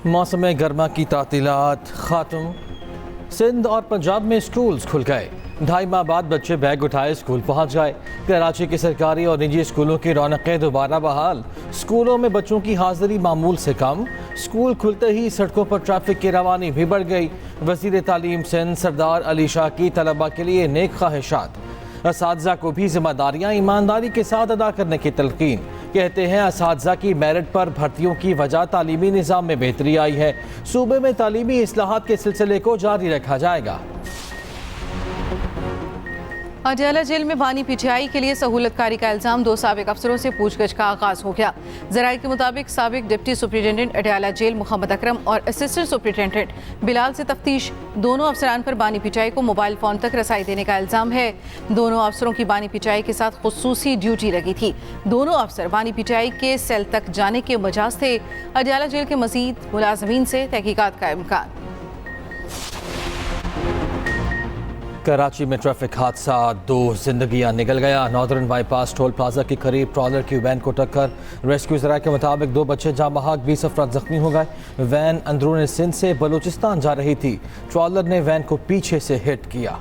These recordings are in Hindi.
मौसम गर्मा की तातीलात खात्म। सिंध और पंजाब में स्कूल्स खुल गए। 2.5 माह बाद बच्चे बैग उठाए स्कूल पहुंच गए। कराची के सरकारी और निजी स्कूलों की रौनकें दोबारा बहाल। स्कूलों में बच्चों की हाजिरी मामूल से कम। स्कूल खुलते ही सड़कों पर ट्रैफिक की रवानी भी बढ़ गई। वज़ीर तालीम सिंध सरदार अली शाह की तलबा के लिए नेक ख्वाहिशात। असातिज़ा को भी जिम्मेदारियाँ ईमानदारी के साथ अदा करने की तलकीन। कहते हैं असातिज़ा की मेरिट पर भर्तियों की वजह तालीमी निज़ाम में बेहतरी आई है। सूबे में तालीमी इस्लाहात के सिलसिले को जारी रखा जाएगा। अडयाला जेल में बानी पीटीआई के लिए सहूलतकारी का इल्ज़ाम 2 साबिक अफसरों से पूछगछ का आगाज हो गया। ज़राए के मुताबिक साबिक deputy superintendent Adiala jail Mohammad Akram और असिस्टेंट सुप्रिटेंडेंट बिलाल से तफ्तीश। दोनों अफसरान पर बानी पीटीआई को मोबाइल फ़ोन तक रसाई देने का इल्ज़ाम है। दोनों अफसरों की बानी पीटीआई के साथ खुसूसी ड्यूटी लगी थी। दोनों अफसर बानी पीटीआई के सेल तक जाने के मजाज थे। अडयाला जेल के मज़ीद मुलाजमीन से तहकीकात का इम्कान। कराची में ट्रैफिक हादसा, 2 जिंदगियां निकल गया। नॉर्दर्न बाईपास टोल प्लाजा के करीब ट्रॉलर की वैन को टक्कर। रेस्क्यू ज़राए के मुताबिक 2 बच्चे जाँ बहक, 20 अफराद जख्मी हो गए। वैन अंदरून सिंध से बलूचिस्तान जा रही थी। ट्रॉलर ने वैन को पीछे से हिट किया।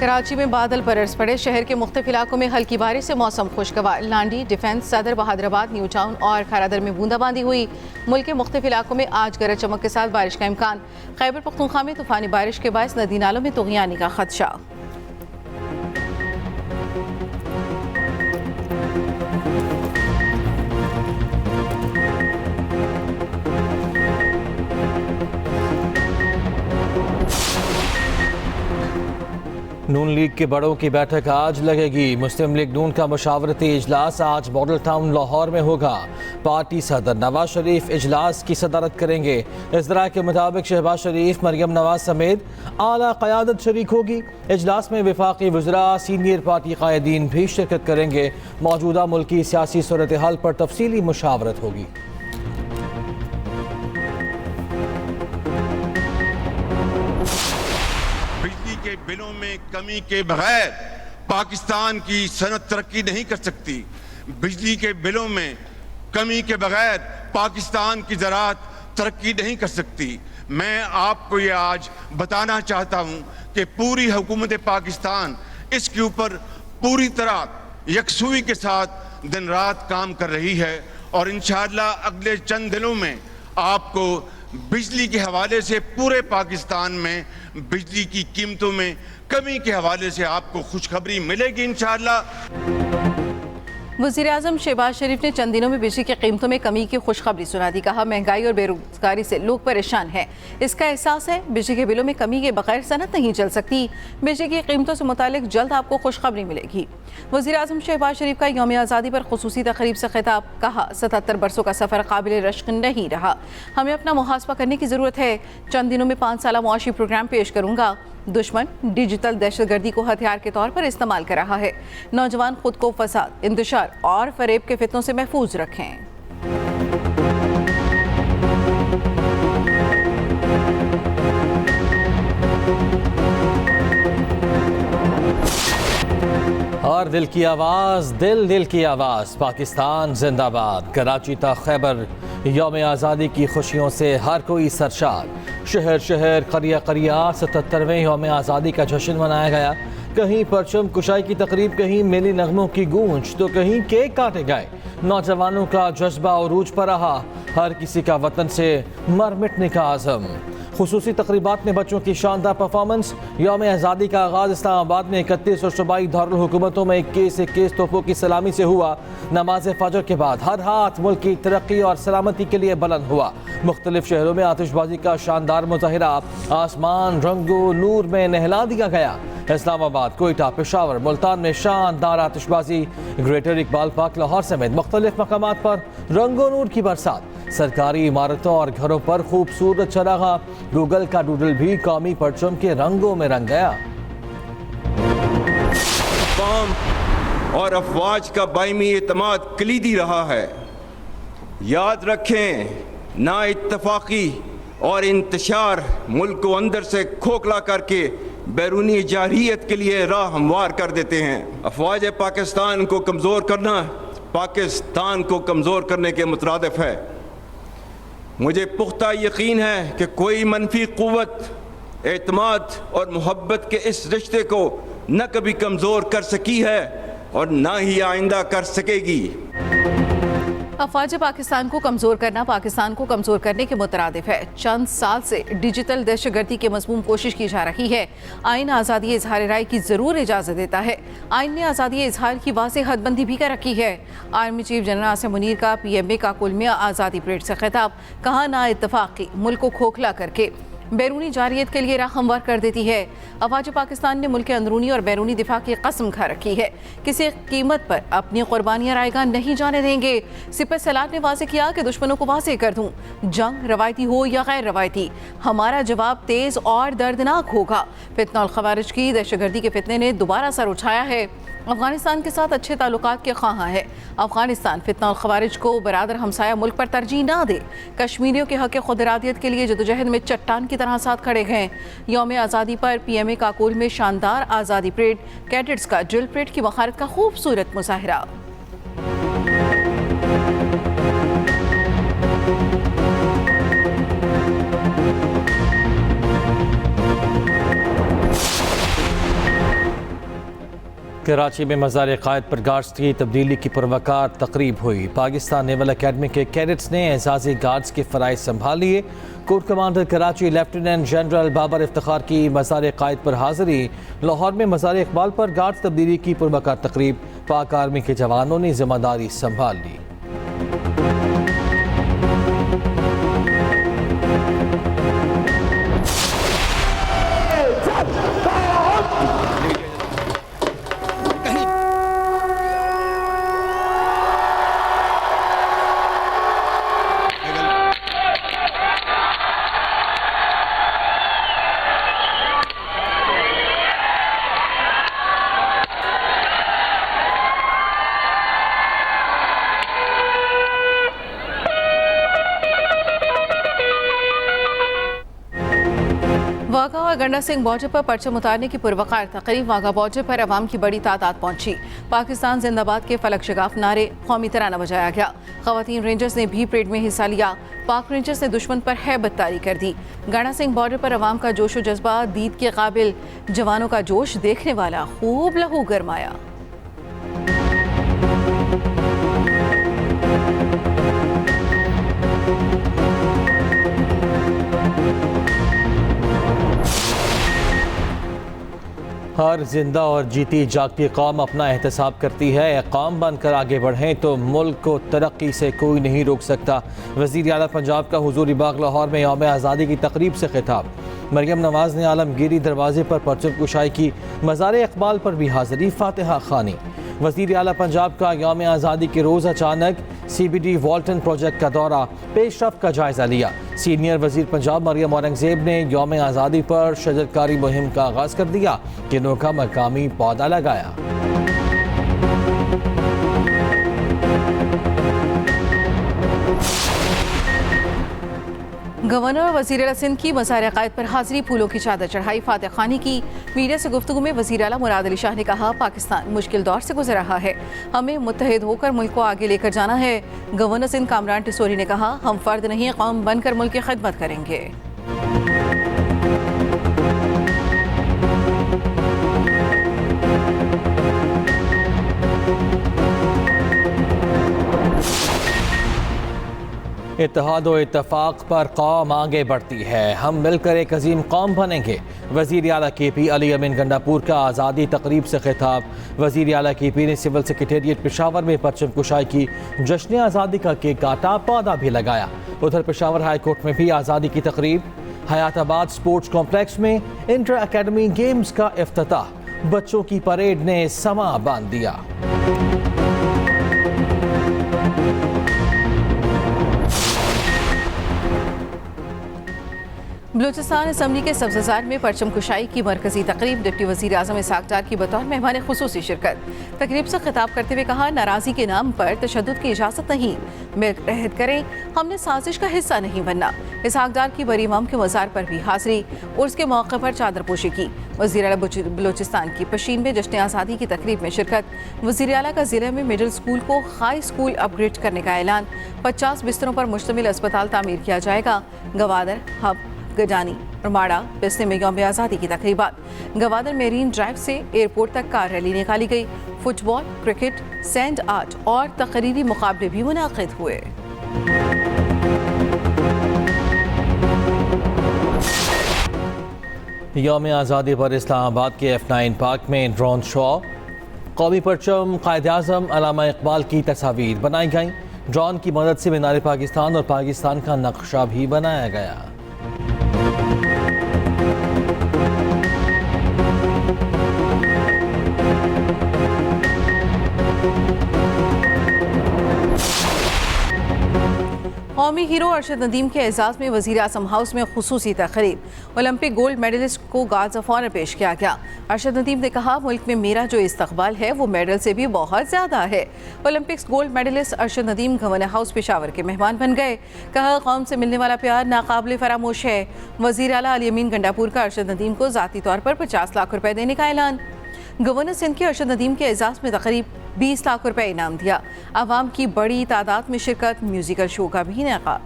कराची में बादल बरस पड़े। शहर के मुख्तलिफ इलाकों में हल्की बारिश से मौसम खुशगवार। लांडी, डिफेंस, सदर, बहादुराबाद, न्यू टाउन और खैरादर में बूंदाबांदी हुई। मुल्क के मुख्तलिफ इलाकों में आज गरज चमक के साथ बारिश का इम्कान। खैबर पख्तूनख्वा में तूफानी बारिश के बायस नदी नालों में तुग़यानी का खदशा। नून लीग के बड़ों की बैठक आज लगेगी। मुस्लिम लीग नून का मशावरती इजलास आज मॉडल टाउन लाहौर में होगा। पार्टी सदर नवाज शरीफ इजलास की सदारत करेंगे। इज़रा के मुताबिक शहबाज शरीफ, मरियम नवाज समेत आला क़यादत शरीक होगी। इजलास में वफाकी वज़रा, सीनियर पार्टी कायदीन भी शिरकत करेंगे। मौजूदा मुल्की सियासी सूरत हाल पर तफसीली मुशावरत होगी। के बिलों में कमी के बगैर पाकिस्तान की सनत तरक्की नहीं कर सकती। बिजली के बिलों में कमी के बगैर पाकिस्तान की ज़राअत तरक्की नहीं कर सकती। मैं आपको ये आज बताना चाहता हूं कि पूरी हुकूमत पाकिस्तान इसके ऊपर पूरी तरह यकसुई के साथ दिन रात काम कर रही है और इंशाअल्लाह अगले चंद दिनों में आपको बिजली के हवाले से पूरे पाकिस्तान में बिजली की कीमतों में कमी के हवाले से आपको खुशखबरी मिलेगी इंशाअल्लाह। वज़ीर-ए-आज़म शहबाज शरीफ ने चंद दिनों में बिजली की कीमतों में कमी की खुशखबरी सुना दी। कहा, महंगाई और बेरोजगारी से लोग परेशान हैं। इसका एहसास है। बिजली के बिलों में कमी के बगैर सनत नहीं चल सकती। बिजली की कीमतों से मुतालिक जल्द आपको खुशखबरी मिलेगी। वज़ीर-ए-आज़म शहबाज शरीफ का यौम आज़ादी पर खुसूसी तक़रीब से खिताब। कहा, 77 बरसों का सफ़र काबिल रश्क नहीं रहा। हमें अपना मुहासबा करने की ज़रूरत है। चंद दिनों में 5 साला मुआशी प्रोग्राम पेश करूँगा। दुश्मन डिजिटल दहशतगर्दी को हथियार के तौर पर इस्तेमाल कर रहा है। नौजवान खुद को फसाद, इंतशार और फरेब के फितनों से महफूज रखें। और दिल की आवाज़, दिल की आवाज़, पाकिस्तान जिंदाबाद। कराची तक खैबर, यौम आज़ादी की खुशियों से हर कोई सरशार। शहर शहर, करिया करिया 77वें यौम आज़ादी का जश्न मनाया गया। कहीं परचम कुशाई की तकरीब, कहीं मेली नगमों की गूंज, तो कहीं केक काटे गए। नौजवानों का जज्बा उरूज पर रहा। हर किसी का वतन से मर मिटने का आज़म। खुसूसी तकरीबात में बच्चों की शानदार परफॉर्मेंस। यौम आज़ादी का आगाज़ इस्लामाबाद में 31 और सूबाई दारुल हुकूमतों में 21 तोपों की सलामी से हुआ। नमाज फजर के बाद हर हाथ मुल्क की तरक्की और सलामती के लिए बुलंद हुआ। मुख्तलिफ शहरों में आतिशबाजी का शानदार मुजाहिरा। आसमान रंगो नूर में नहला दिया गया। इस्लामाबाद, कोयटा, पेशावर, मुल्तान में शानदार आतिशबाजी। ग्रेटर इकबाल पार्क लाहौर समेत मुख्तलिफ मकामात पर रंगो नूर की बरसात। सरकारी इमारतों और घरों पर खूबसूरत चरागा। गूगल का डूडल भी कौमी परचम के रंगों में रंग गया। कौम और अफवाज का बायमी एतमाद कलीदी रहा है। याद रखें, ना इत्तफाकी और इंतशार मुल्क को अंदर से खोखला करके बैरूनी जारहियत के लिए राह हमवार कर देते हैं। अफवाज पाकिस्तान को कमज़ोर करना पाकिस्तान को कमज़ोर करने के मुतरादिफ है। मुझे पुख्ता यकीन है कि कोई मनफी क़ुव्वत एतमाद और मोहब्बत के इस रिश्ते को न कभी कमज़ोर कर सकी है और ना ही आइंदा कर सकेगी। अफवाज पाकिस्तान को कमज़ोर करना पाकिस्तान को कमज़ोर करने के मुतरादिफ है। चंद साल से डिजिटल दहशतगर्दी के मज़मूम कोशिश की जा रही है। आइन आज़ादी इजहार राय की ज़रूर इजाज़त देता है। आइन ने आज़ादी इजहार की वाज़ेह हदबंदी भी कर रखी है। Army chief general Asim Munir का PMA का कुलमिया आज़ादी परेड से खिताब, कहा ना इत्तफाक़ी मुल्क को खोखला करके बैरूनी जारियत के लिए राह हमवार कर देती है। अफवाज पाकिस्तान ने मुल्क के अंदरूनी और बैरूनी दिफा की कसम खा रखी है, किसी कीमत पर अपनी कुर्बानियां रायगा नहीं जाने देंगे। सिपह सलार ने वाज़ेह किया कि दुश्मनों को वाज़ेह कर दूं, जंग रवायती हो या गैर रवायती, हमारा जवाब तेज़ और दर्दनाक होगा। फितना और खवारिज की दहशतगर्दी के फितने ने दोबारा सर उठाया है। अफगानिस्तान के साथ अच्छे ताल्लुकात के ख्वाह है। अफगानिस्तान फितना और खवारिज को बरादर हमसाया मुल्क पर तरजीह ना दे। कश्मीरियों के हक़ खुद इरादियत के लिए जदोजहद में चट्टान की तरह साथ खड़े हैं। यौम आज़ादी पर PMA काकोल में शानदार आज़ादी परेड, कैडेट्स का ड्रिल परेड की महारत का खूबसूरत मुजाहिरा। कराची में मज़ार क़ायद पर गार्ड्स की तब्दीली की पुरवकार तकरीब हुई। पाकिस्तान नेवल अकेडमी के कैडेट्स ने एजाज़ी गार्ड्स के फ़राइज़ संभाल लिए। Corps commander Karachi lieutenant general Babar Iftikhar की मज़ार क़ायद पर हाज़िरी। लाहौर में मज़ार इकबाल पर गार्ड्स तब्दीली की पुरवकार तकरीब, पाक आर्मी के जवानों ने जिम्मेदारी संभाल ली। वाघा और गंडा सिंह बॉर्डर पर परचम उतारने की पुरवकार तकरीब। वाघा बॉर्डर पर अवाम की बड़ी तादाद पहुंची। पाकिस्तान जिंदाबाद के फलक शगाफ नारे, कौमी तराना बजाया गया। खवातीन रेंजर्स ने भी परेड में हिस्सा लिया। पाक रेंजर्स ने दुश्मन पर हैबत तारी कर दी। गंडा सिंह बॉर्डर पर अवाम का जोश व जज्बा दीद के काबिल, जवानों का जोश देखने वाला, खूब लहू गरमाया। हर जिंदा और जीती जागती कौम अपना एहतसाब करती है। कौम बनकर आगे बढ़ें तो मुल्क को तरक्की से कोई नहीं रोक सकता। वज़ीर आला पंजाब का हुजूरी बाग लाहौर में यौम आज़ादी की तकरीब से खिताब। मरियम नवाज ने आलमगीरी दरवाजे पर परचम कुशाई की। मज़ार इकबाल पर भी हाज़िरी, फातिहा खानी। वज़ीर आला पंजाब का यौम आज़ादी के रोज़ अचानक CBD वॉल्टन प्रोजेक्ट का दौरा, पेशरफ्त का जायज़ा लिया। सीनियर वज़ीर पंजाब मरियम औरंगज़ेब ने यौम आज़ादी पर शजरकारी मुहिम का आगाज़ कर दिया। किन्नों का मकामी पौधा लगाया। गवर्नर और वज़ीर आला सिंध की मज़ार क़ायद पर हाज़िरी, फूलों की चादर चढ़ाई, फातिहा खानी की। मीडिया से गुफ्तगू में वज़ीर आला मुराद अली शाह ने कहा, पाकिस्तान मुश्किल दौर से गुजर रहा है, हमें मुत्तहिद होकर मुल्क को आगे लेकर जाना है। गवर्नर सिंध कामरान टिसोरी ने कहा, हम फ़र्द नहीं कौम बनकर मुल्क की खिदमत करेंगे। इत्तेहाद व इत्तफाक पर कौम आगे बढ़ती है, हम मिलकर एक अजीम कौम बनेंगे। वज़ीर आला KP अली अमीन गंडापुर का आज़ादी तकरीब से खिताब। वज़ीर आला KP ने सिविल सेक्रेटेरिएट पेशावर में परचम कुशाई की। जश्न आज़ादी का केक काटा, पौधा भी लगाया। उधर पेशावर हाई कोर्ट में भी आज़ादी की तकरीब। हयाताबाद स्पोर्ट्स कॉम्प्लेक्स में इंटर अकेडमी गेम्स का इफ्तिताह। बच्चों की परेड ने समा बांध दिया। बलूचिस्तान असम्बली के सब्ज़ार में परचम कुशाई की मरकजी तकरीब, डिप्टी वज़ीर आज़म इसहाक डार की बतौर मेहमान खुसूसी शिरकत। तकरीब से खिताब करते हुए कहा, नाराज़गी के नाम पर तशद्दुद की इजाज़त नहीं, मिलकर करें, हमने साजिश का हिस्सा नहीं बनना। इसहाक डार की बरी इमाम के मज़ार पर भी हाज़िरी, उर्स के मौके पर चादर पोशी की। वज़ीर आला बलूचिस्तान की पशीन में जश्न आज़ादी की तकरीब में शिरकत। वज़ीर आला का ज़िले में मिडिल स्कूल को हाई स्कूल अपग्रेड करने का ऐलान। 50 बिस्तरों पर मुश्तमिल अस्पताल तामीर किया जाएगा। गवादर, हब, गजानी और माड़ा बिस्ते में यौम आज़ादी की तकरीबात। गवादर मेरीन ड्राइव से एयरपोर्ट तक कार रैली निकाली गई। फुटबॉल, क्रिकेट, सैंड आर्ट और तकरीरी मुकाबले भी मुनाकिद हुए। यौम आज़ादी पर इस्लामाबाद के F9 पार्क में ड्रोन शो, कौमी परचम, कायद-ए-आज़म, अल्लामा इकबाल की तस्वीर बनाई गई। ड्रोन की मदद से मीनार पाकिस्तान और पाकिस्तान का नक्शा भी बनाया गया। कौमी हीरो अरशद नदीम के एजाज़ में वज़ीर आज़म हाउस में खुसूसी तक़रीब। ओलंपिक गोल्ड मेडलिस्ट को गार्ड्स ऑफ ऑनर पेश किया गया। अरशद नदीम ने कहा, मुल्क में मेरा जो इस्तकबाल है वो मेडल से भी बहुत ज़्यादा है। Olympics gold medalist Arshad Nadeem governor house Peshawar के मेहमान बन गए। कहा, कौम से मिलने वाला प्यार नाकाबिल फरामोश है। वज़ीर आला अली अमीन गंडापुर का अरशद नदीम को ज़ाती तौर पर 50 लाख रुपए देने का ऐलान। गवर्नर सिंध के अरशद नदीम के एजाज़ में तकरीब 20 लाख रुपए इनाम दिया। आवाम की बड़ी तादाद में शिरकत, म्यूजिकल शो का भी इनेकाद।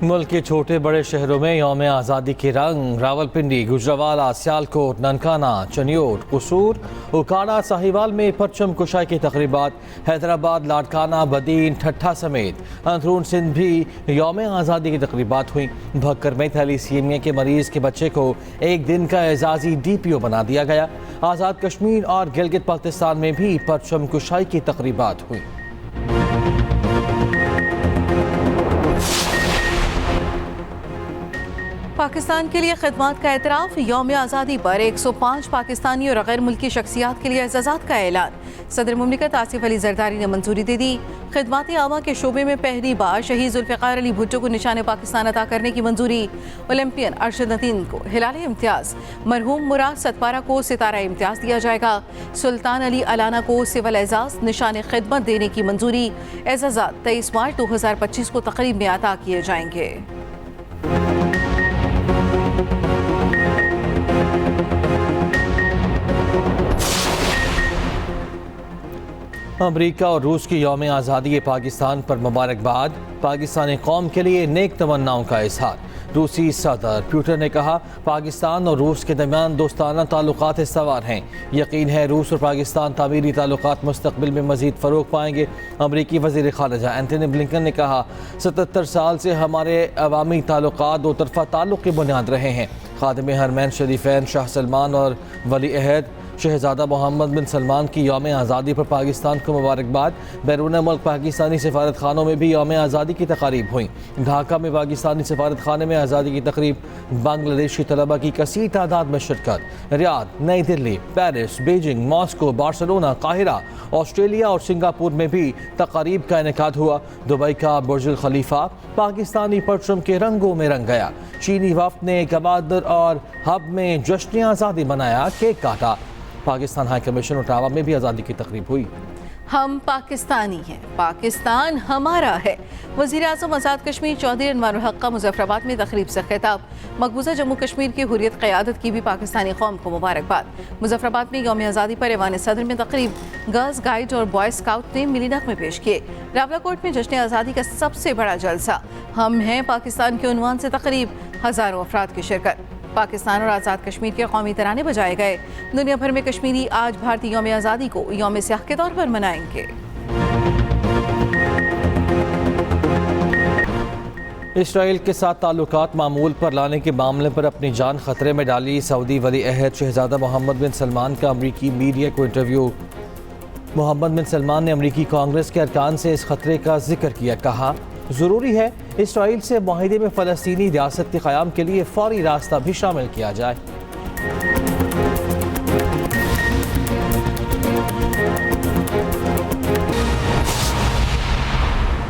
मुल्क के छोटे बड़े शहरों में यौम आज़ादी के रंग। रावलपिंडी, गुजरावाला, सियालकोट, ननकाना, चनियोट, कसूर, उकाड़ा, साहिवाल में परचम कुशाई की तकरीबात। हैदराबाद, लाड़काना, बदीन, ठट्ठा समेत अंदरून सिंध भी यौम आज़ादी की तकरीबात हुई। भक्कर में थैलीसीमिया के मरीज के बच्चे को एक दिन का एजाजी DPO बना दिया गया। आज़ाद कश्मीर और गिलगित पाकिस्तान में भी परचम कुशाई की तकरीबात हुई। पाकिस्तान के लिए खिदमत का एतराफ़। यौम आज़ादी पर 105 पाकिस्तानी और गैर मुल्की शख्सियात के लिए एजाज़ात का ऐलान। सदर मुमलिकत आसिफ अली जरदारी ने मंजूरी दे दी। खिदमत आमा के शोबे में पहली बार शहीद जुल्फ़िकार अली भुट्टो को निशान पाकिस्तान अता करने की मंजूरी। ओलंपियन अरशद नदीम को हिलाल इम्तियाज़, मरहूम मुराद सतपारा को सितारा इम्तियाज़ दिया जाएगा। सुल्तान अली अलाना को सिविल एजाज़, निशान खिदमत देने की मंजूरी। एजाज़ात 23 मार्च 2025 को तकरीब में अता किए जाएंगे। अमरीका और रूस की यौम आज़ादी पाकिस्तान पर मुबारकबाद। पाकिस्तानी कौम के लिए नेक तमन्नाओं का इजहार। रूसी सदर पुतिन ने कहा, पाकिस्तान और रूस के दरमियान दोस्ताना ताल्लुकात इस्तवार हैं। यकीन है रूस और पाकिस्तान तामीरी ताल्लुकात मुस्तकबिल में मज़ीद फ़रोग़ पाएंगे। अमरीकी वज़ीर ख़ारिजा एंथनी ब्लिंकन ने कहा, 77 साल से हमारे अवामी ताल्लुकात दो तरफ़ा ताल्लुक़ की बुनियाद रहे हैं। खादिम हरमैन शरीफैन शाह सलमान और वली अहद शहजादा मोहम्मद बिन सलमान की यौम आज़ादी पर पाकिस्तान को मुबारकबाद। बैरून मुल्क पाकिस्तानी सफारत खानों में भी यौम आज़ादी की तक़रीब हुई। ढाका में पाकिस्तानी सफारत खाने में आज़ादी की तक़रीब। बांग्लादेशी तलबा की कसीर तादाद में शिरकत। रियाद, नई Delhi, Paris, Beijing, Moscow, Barcelona, Cairo, Australia और सिंगापुर में भी तक़रीब का इनेकाद हुआ। दुबई का बुर्ज खलीफा पाकिस्तानी परचम के रंगों में रंग गया। चीनी वफ़द ने गवादर और हब में जश्न आज़ादी मनाया, केक काटा। पाकिस्तान हाई कमीशन ओटावा में भी आज़ादी की तकरीब हुई। हम पाकिस्तानी हैं, पाकिस्तान हमारा है। वज़ीर आज़म आज़ाद कश्मीर चौधरी अनवारुल हक का मुजफ्फराबाद में तकरीब से खिताब। मकबूजा जम्मू कश्मीर की हुर्रियत क़यादत की भी पाकिस्तानी कौम को मुबारकबाद। मुजफ्फराबाद में यौम आज़ादी पर ऐवान सदर में तकरीब। गर्ल्स गाइड और बॉय स्काउट ने मिली नग़मे पेश किए। रावलाकोट में जश्न आज़ादी का सबसे बड़ा जलसा हम हैं पाकिस्तान के उन्वान से तकरीब। हज़ारों अफराद की शिरकत। पाकिस्तान और आज़ाद कश्मीर के कौमी तराने बजाए गए। दुनिया भर में कश्मीरी आज भारतीय यौम आज़ादी को यौम स्याह के तौर पर मनाएंगे। इसराइल के साथ ताल्लुकात मामूल पर लाने के मामले पर अपनी जान खतरे में डाली सऊदी वली अहद शहजादा मोहम्मद बिन सलमान का अमरीकी मीडिया को इंटरव्यू। मोहम्मद बिन सलमान ने अमरीकी कांग्रेस के अरकान से इस खतरे का जिक्र किया। कहा, ज़रूरी है इसराइल से माहिदे में फ़लस्तीनी रियासत के क़याम के लिए फ़ौरी रास्ता भी शामिल किया जाए।